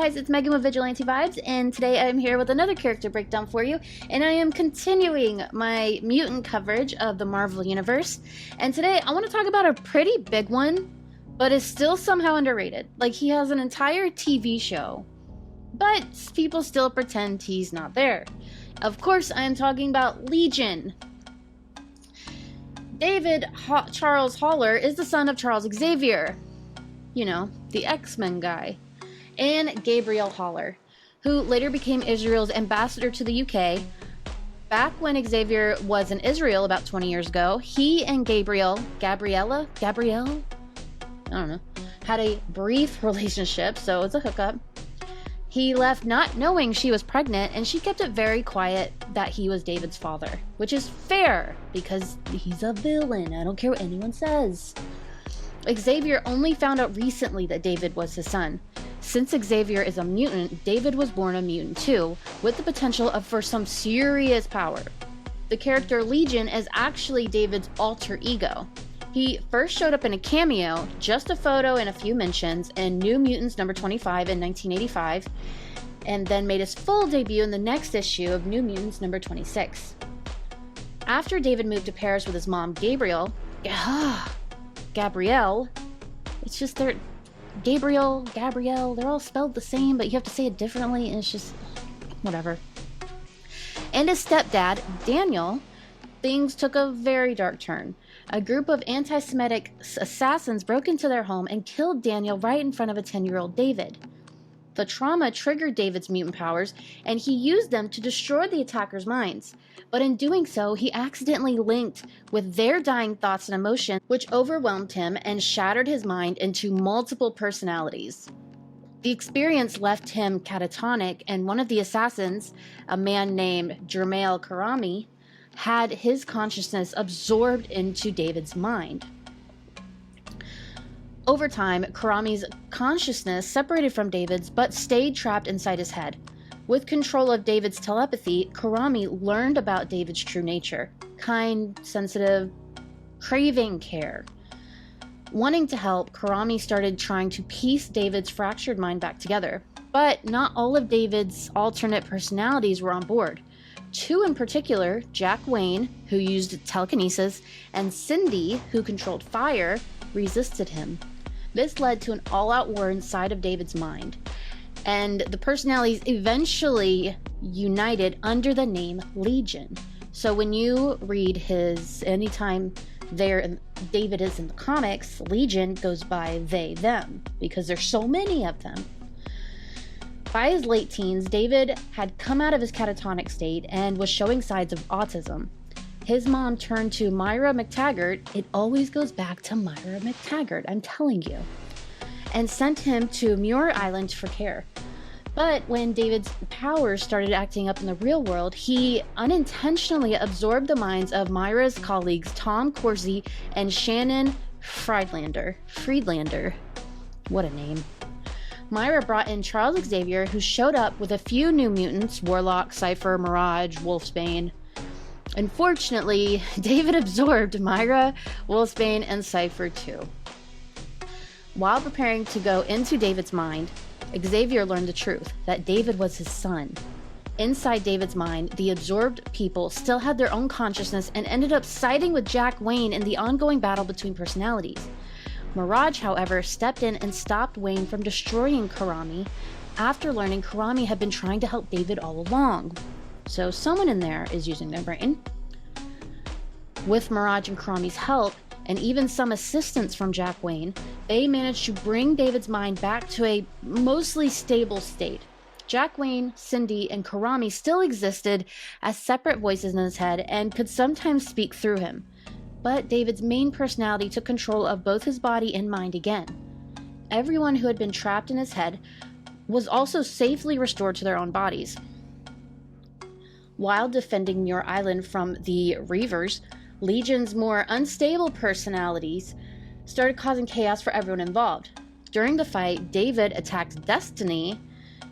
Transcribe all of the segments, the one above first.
guys, it's Megan with Vigilante Vibes, and today I'm here with another character breakdown for you, and I am continuing my mutant coverage of the Marvel Universe, and today I want to talk about a pretty big one, but is still somehow underrated. Like, he has an entire TV show, but people still pretend he's not there. Of course, I am talking about Legion. David Charles Haller is the son of Charles Xavier, you know, the X-Men guy, and Gabrielle Haller, who later became Israel's ambassador to the UK. Back when Xavier was in Israel about 20 years ago, he and Gabrielle, I don't know, had a brief relationship, so it's a hookup. He left not knowing she was pregnant, and she kept it very quiet that he was David's father, which is fair, because he's a villain. I don't care what anyone says. Xavier only found out recently that David was his son. Since Xavier is a mutant, David was born a mutant too, with the potential for some serious power. The character Legion is actually David's alter ego. He first showed up in a cameo, just a photo and a few mentions, in New Mutants number 25 in 1985, and then made his full debut in the next issue of New Mutants number 26. After David moved to Paris with his mom, Gabrielle, it's just Gabrielle, they're all spelled the same, but you have to say it differently, and it's just whatever. And his stepdad, Daniel, things took a very dark turn. A group of anti-Semitic assassins broke into their home and killed Daniel right in front of a 10-year-old David. The trauma triggered David's mutant powers, and he used them to destroy the attackers' minds. But in doing so, he accidentally linked with their dying thoughts and emotions, which overwhelmed him and shattered his mind into multiple personalities. The experience left him catatonic, and one of the assassins, a man named Jermail Karami, had his consciousness absorbed into David's mind. Over time, Karami's consciousness separated from David's, but stayed trapped inside his head. With control of David's telepathy, Karami learned about David's true nature: kind, sensitive, craving care. Wanting to help, Karami started trying to piece David's fractured mind back together. But not all of David's alternate personalities were on board. Two in particular, Jack Wayne, who used telekinesis, and Cindy, who controlled fire, resisted him. This led to an all-out war inside of David's mind, and the personalities eventually united under the name Legion. So when you read anytime David is in the comics, Legion goes by they, them, because there's so many of them. By his late teens, David had come out of his catatonic state and was showing signs of autism. His mom turned to Myra McTaggart, it always goes back to Myra McTaggart, I'm telling you, and sent him to Muir Island for care. But when David's powers started acting up in the real world, he unintentionally absorbed the minds of Myra's colleagues Tom Corsi and Shannon Friedlander. What a name. Myra brought in Charles Xavier, who showed up with a few new mutants: Warlock, Cypher, Mirage, Wolfsbane. Unfortunately, David absorbed Myra, Wolfsbane, and Cypher too. While preparing to go into David's mind, Xavier learned the truth, that David was his son. Inside David's mind, the absorbed people still had their own consciousness and ended up siding with Jack Wayne in the ongoing battle between personalities. Mirage, however, stepped in and stopped Wayne from destroying Karami after learning Karami had been trying to help David all along. So someone in there is using their brain. With Mirage and Karami's help, and even some assistance from Jack Wayne, they managed to bring David's mind back to a mostly stable state. Jack Wayne, Cindy, and Karami still existed as separate voices in his head and could sometimes speak through him. But David's main personality took control of both his body and mind again. Everyone who had been trapped in his head was also safely restored to their own bodies. While defending Muir Island from the Reavers, Legion's more unstable personalities started causing chaos for everyone involved. During the fight, David attacked Destiny,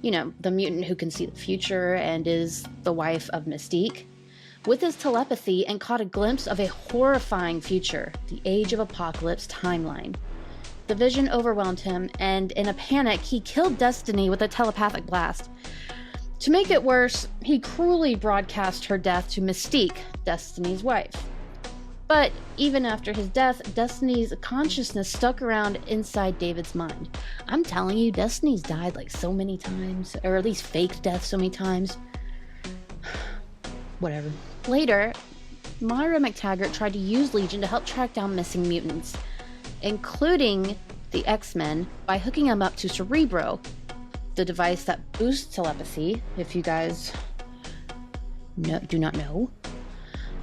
the mutant who can see the future and is the wife of Mystique, with his telepathy, and caught a glimpse of a horrifying future, the Age of Apocalypse timeline. The vision overwhelmed him, and in a panic, he killed Destiny with a telepathic blast. To make it worse, he cruelly broadcast her death to Mystique, Destiny's wife. But even after his death, Destiny's consciousness stuck around inside David's mind. I'm telling you, Destiny's died like so many times, or at least faked death so many times. Whatever. Later, Moira McTaggart tried to use Legion to help track down missing mutants, including the X-Men, by hooking them up to Cerebro, the device that boosts telepathy, if you guys do not know.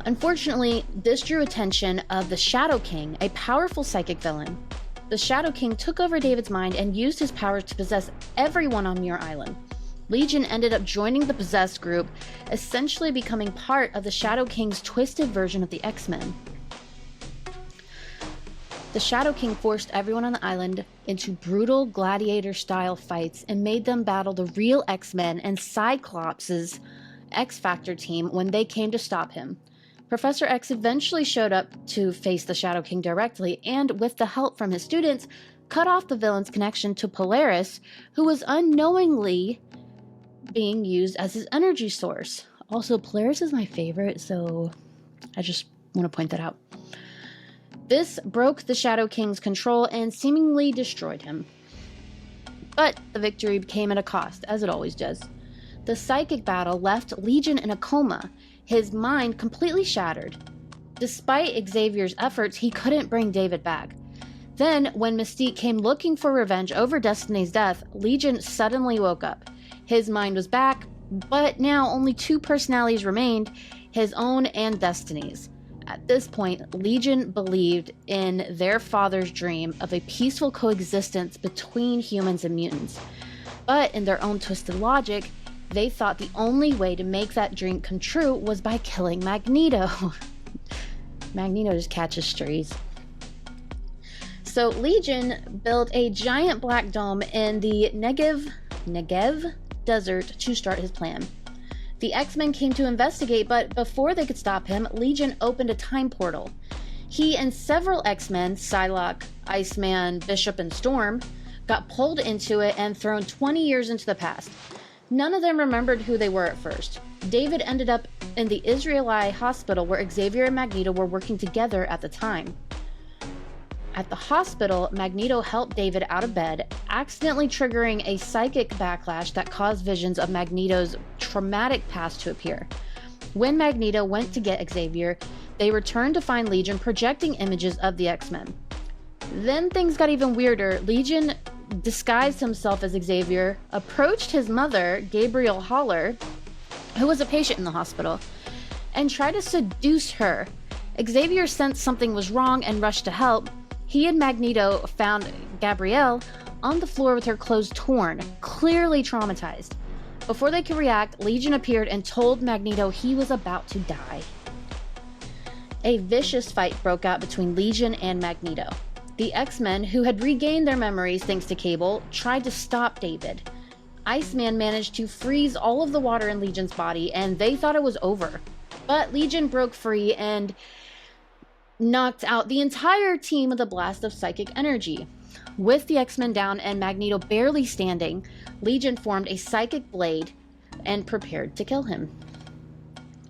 Unfortunately, this drew attention of the Shadow King, a powerful psychic villain. The Shadow King took over David's mind and used his powers to possess everyone on Muir Island. Legion ended up joining the possessed group, essentially becoming part of the Shadow King's twisted version of the X-Men. The Shadow King forced everyone on the island into brutal gladiator-style fights and made them battle the real X-Men and Cyclops' X-Factor team when they came to stop him. Professor X eventually showed up to face the Shadow King directly, and with the help from his students, cut off the villain's connection to Polaris, who was unknowingly being used as his energy source. Also, Polaris is my favorite, so I just want to point that out. This broke the Shadow King's control and seemingly destroyed him. But the victory came at a cost, as it always does. The psychic battle left Legion in a coma, his mind completely shattered. Despite Xavier's efforts, he couldn't bring David back. Then, when Mystique came looking for revenge over Destiny's death, Legion suddenly woke up. His mind was back, but now only two personalities remained, his own and Destiny's. At this point, Legion believed in their father's dream of a peaceful coexistence between humans and mutants. But in their own twisted logic, they thought the only way to make that dream come true was by killing Magneto. Magneto just catches strays. So Legion built a giant black dome in the Negev desert to start his plan. The X-Men came to investigate, but before they could stop him, Legion opened a time portal. He and several X-Men, Psylocke, Iceman, Bishop, and Storm, got pulled into it and thrown 20 years into the past. None of them remembered who they were at first. David ended up in the Israeli hospital where Xavier and Magneto were working together at the time. At the hospital, Magneto helped David out of bed, accidentally triggering a psychic backlash that caused visions of Magneto's traumatic past to appear. When Magneto went to get Xavier, they returned to find Legion projecting images of the X-Men. Then things got even weirder. Legion disguised himself as Xavier, approached his mother, Gabrielle Haller, who was a patient in the hospital, and tried to seduce her. Xavier sensed something was wrong and rushed to help. He and Magneto found Gabrielle on the floor with her clothes torn, clearly traumatized. Before they could react, Legion appeared and told Magneto he was about to die. A vicious fight broke out between Legion and Magneto. The X-Men, who had regained their memories thanks to Cable, tried to stop David. Iceman managed to freeze all of the water in Legion's body, and they thought it was over. But Legion broke free and knocked out the entire team with a blast of psychic energy. With the X-Men down and Magneto barely standing, Legion formed a psychic blade and prepared to kill him.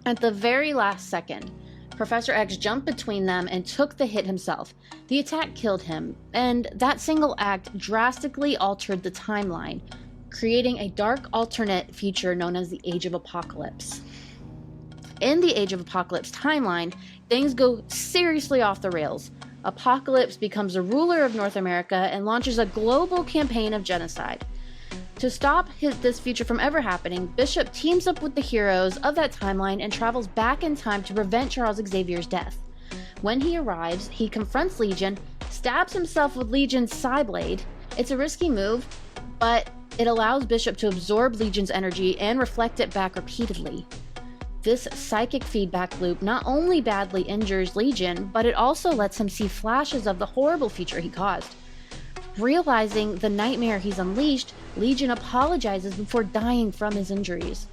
At the very last second, Professor X jumped between them and took the hit himself. The attack killed him, and that single act drastically altered the timeline, creating a dark alternate future known as the Age of Apocalypse. In the Age of Apocalypse timeline, things go seriously off the rails. Apocalypse becomes the ruler of North America and launches a global campaign of genocide. To stop this future from ever happening, Bishop teams up with the heroes of that timeline and travels back in time to prevent Charles Xavier's death. When he arrives, he confronts Legion, stabs himself with Legion's Psyblade. It's a risky move, but it allows Bishop to absorb Legion's energy and reflect it back repeatedly. This psychic feedback loop not only badly injures Legion, but it also lets him see flashes of the horrible future he caused. Realizing the nightmare he's unleashed, Legion apologizes before dying from his injuries.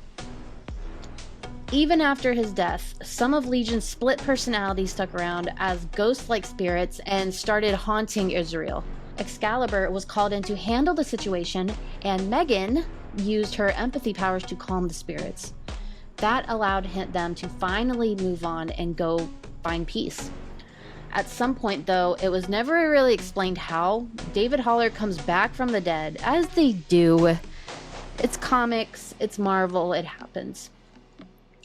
Even after his death, some of Legion's split personalities stuck around as ghost-like spirits and started haunting Israel. Excalibur was called in to handle the situation, and Megan used her empathy powers to calm the spirits. That allowed them to finally move on and go find peace. At some point, though, it was never really explained how, David Haller comes back from the dead, as they do. It's comics, it's Marvel, it happens.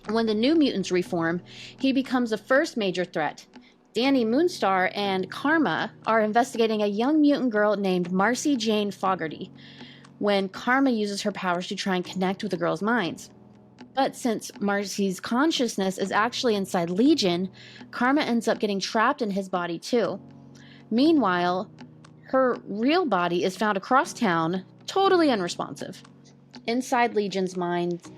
When the New Mutants reform, he becomes the first major threat. Danny Moonstar and Karma are investigating a young mutant girl named Marcy Jane Fogarty, when Karma uses her powers to try and connect with the girl's minds. But since Marcy's consciousness is actually inside Legion, Karma ends up getting trapped in his body too. Meanwhile, her real body is found across town, totally unresponsive. Inside Legion's mind,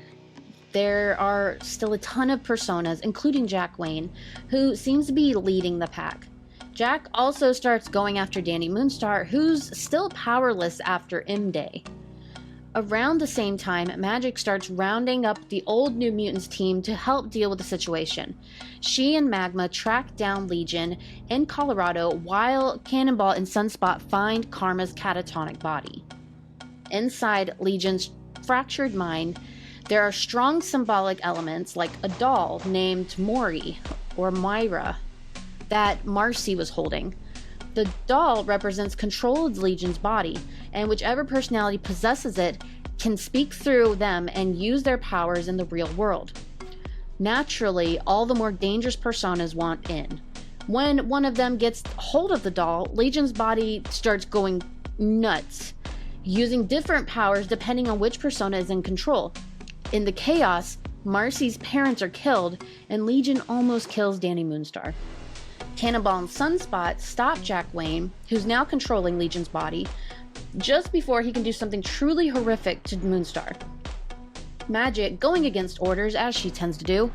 there are still a ton of personas, including Jack Wayne, who seems to be leading the pack. Jack also starts going after Danny Moonstar, who's still powerless after M-Day. Around the same time, Magic starts rounding up the old New Mutants team to help deal with the situation. She and Magma track down Legion in Colorado while Cannonball and Sunspot find Karma's catatonic body. Inside Legion's fractured mind, there are strong symbolic elements like a doll named Mori or Myra that Marcy was holding. The doll represents control of Legion's body, and whichever personality possesses it can speak through them and use their powers in the real world. Naturally, all the more dangerous personas want in. When one of them gets hold of the doll, Legion's body starts going nuts, using different powers depending on which persona is in control. In the chaos, Marcy's parents are killed, and Legion almost kills Danny Moonstar. Cannonball and Sunspot stop Jack Wayne, who's now controlling Legion's body, just before he can do something truly horrific to Moonstar. Magic, going against orders as she tends to do,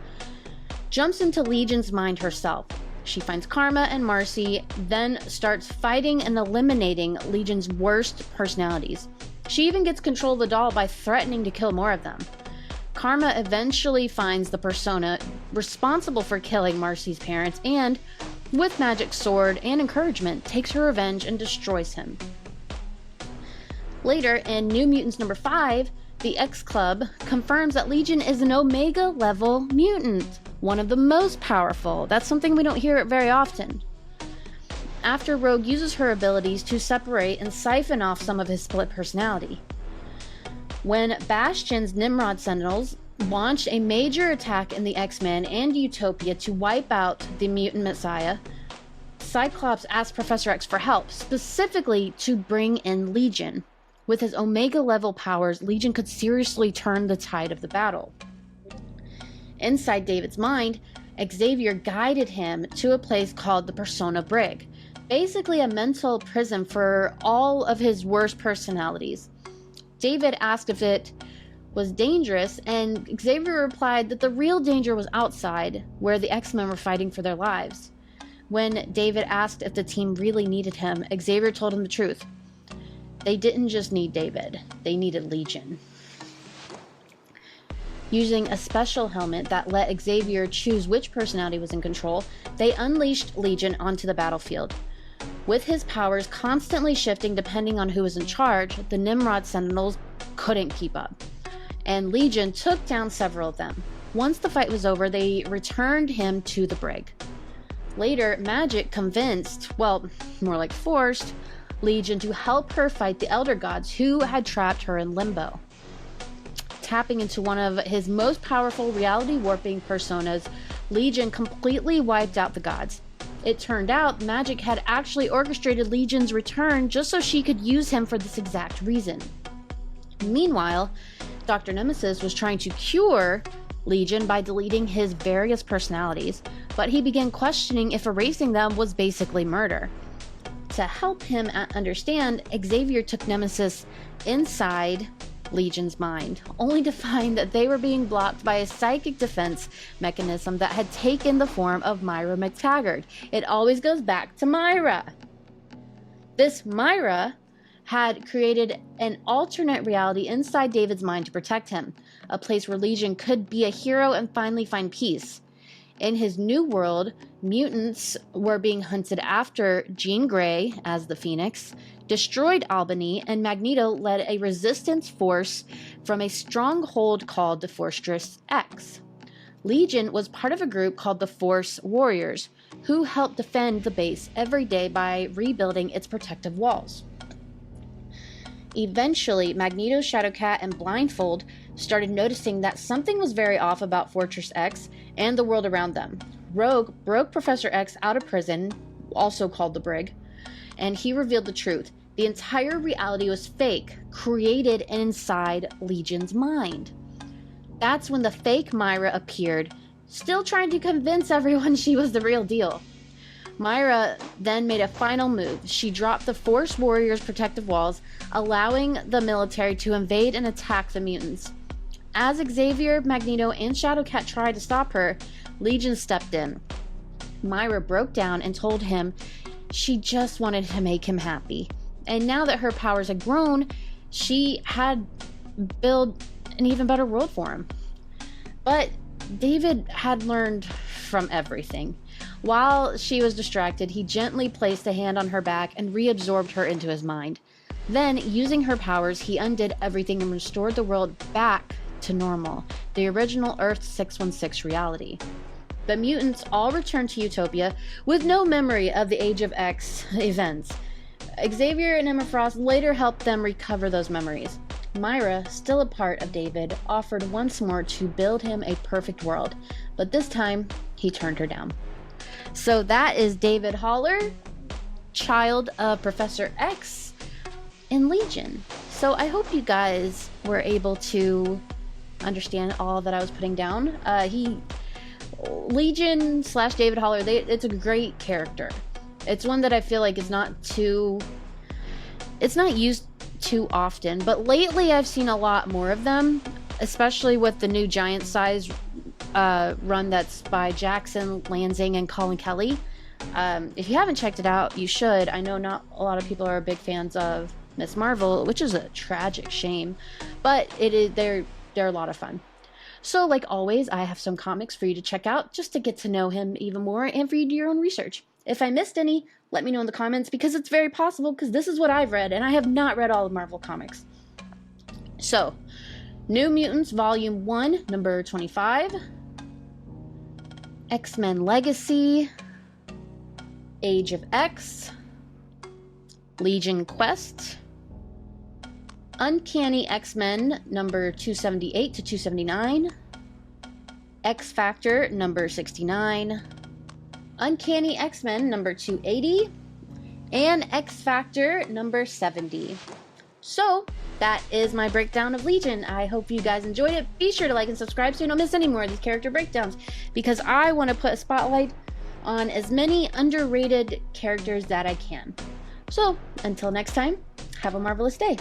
jumps into Legion's mind herself. She finds Karma and Marcy, then starts fighting and eliminating Legion's worst personalities. She even gets control of the doll by threatening to kill more of them. Karma eventually finds the persona responsible for killing Marcy's parents and, with Magic's sword and encouragement, takes her revenge and destroys him. Later, in New Mutants number 5, the X-Club confirms that Legion is an Omega-level mutant, one of the most powerful. That's something we don't hear very often. After Rogue uses her abilities to separate and siphon off some of his split personality. When Bastion's Nimrod Sentinels launched a major attack in the X-Men and Utopia to wipe out the Mutant Messiah, Cyclops asked Professor X for help, specifically to bring in Legion. With his Omega-level powers, Legion could seriously turn the tide of the battle. Inside David's mind, Xavier guided him to a place called the Persona Brig, basically a mental prison for all of his worst personalities. David asked if it was dangerous, and Xavier replied that the real danger was outside, where the X-Men were fighting for their lives. When David asked if the team really needed him, Xavier told him the truth. They didn't just need David, they needed Legion. Using a special helmet that let Xavier choose which personality was in control, they unleashed Legion onto the battlefield. With his powers constantly shifting depending on who was in charge, the Nimrod Sentinels couldn't keep up, and Legion took down several of them. Once the fight was over, they returned him to the brig. Later, Magic convinced, well, more like forced, Legion to help her fight the Elder Gods who had trapped her in limbo. Tapping into one of his most powerful reality warping personas, Legion completely wiped out the gods. It turned out Magic had actually orchestrated Legion's return just so she could use him for this exact reason. Meanwhile, Dr. Nemesis was trying to cure Legion by deleting his various personalities, but he began questioning if erasing them was basically murder. To help him understand, Xavier took Nemesis inside Legion's mind, only to find that they were being blocked by a psychic defense mechanism that had taken the form of Myra McTaggart. It always goes back to Myra. This Myra had created an alternate reality inside David's mind to protect him, a place where Legion could be a hero and finally find peace. In his new world, mutants were being hunted after Jean Grey, as the Phoenix, destroyed Albany, and Magneto led a resistance force from a stronghold called the Fortress X. Legion was part of a group called the Force Warriors, who helped defend the base every day by rebuilding its protective walls. Eventually, Magneto, Shadowcat, and Blindfold started noticing that something was very off about Fortress X and the world around them. Rogue broke Professor X out of prison, also called the Brig, and he revealed the truth. The entire reality was fake, created inside Legion's mind. That's when the fake Myra appeared, still trying to convince everyone she was the real deal. Myra then made a final move. She dropped the Force Warriors' protective walls, allowing the military to invade and attack the mutants. As Xavier, Magneto, and Shadowcat tried to stop her, Legion stepped in. Myra broke down and told him she just wanted to make him happy. And now that her powers had grown, she had built an even better world for him. But David had learned from everything. While she was distracted, he gently placed a hand on her back and reabsorbed her into his mind. Then, using her powers, he undid everything and restored the world back to normal, the original Earth 616 reality. The mutants all returned to Utopia with no memory of the Age of X events. Xavier and Emma Frost later helped them recover those memories. Myra, still a part of David, offered once more to build him a perfect world, but this time he turned her down. So that is David Haller, child of Professor X in Legion. So I hope you guys were able to understand all that I was putting down. Legion / David Haller, it's a great character. It's one that I feel like is it's not used too often, but lately I've seen a lot more of them, especially with the new Giant Size run that's by Jackson, Lansing, and Colin Kelly. If you haven't checked it out, you should. I know not a lot of people are big fans of Ms. Marvel, which is a tragic shame, but they're a lot of fun. So, like always, I have some comics for you to check out just to get to know him even more and for you to do your own research. If I missed any, let me know in the comments, because it's very possible, because this is what I've read, and I have not read all of Marvel comics. So, New Mutants Volume 1, number 25, X-Men Legacy, Age of X, Legion Quest, Uncanny X-Men number 278 to 279, X-Factor number 69, Uncanny X-Men number 280, and X-Factor number 70. So, that is my breakdown of Legion. I hope you guys enjoyed it. Be sure to like and subscribe so you don't miss any more of these character breakdowns, because I want to put a spotlight on as many underrated characters that I can. So, until next time, have a marvelous day.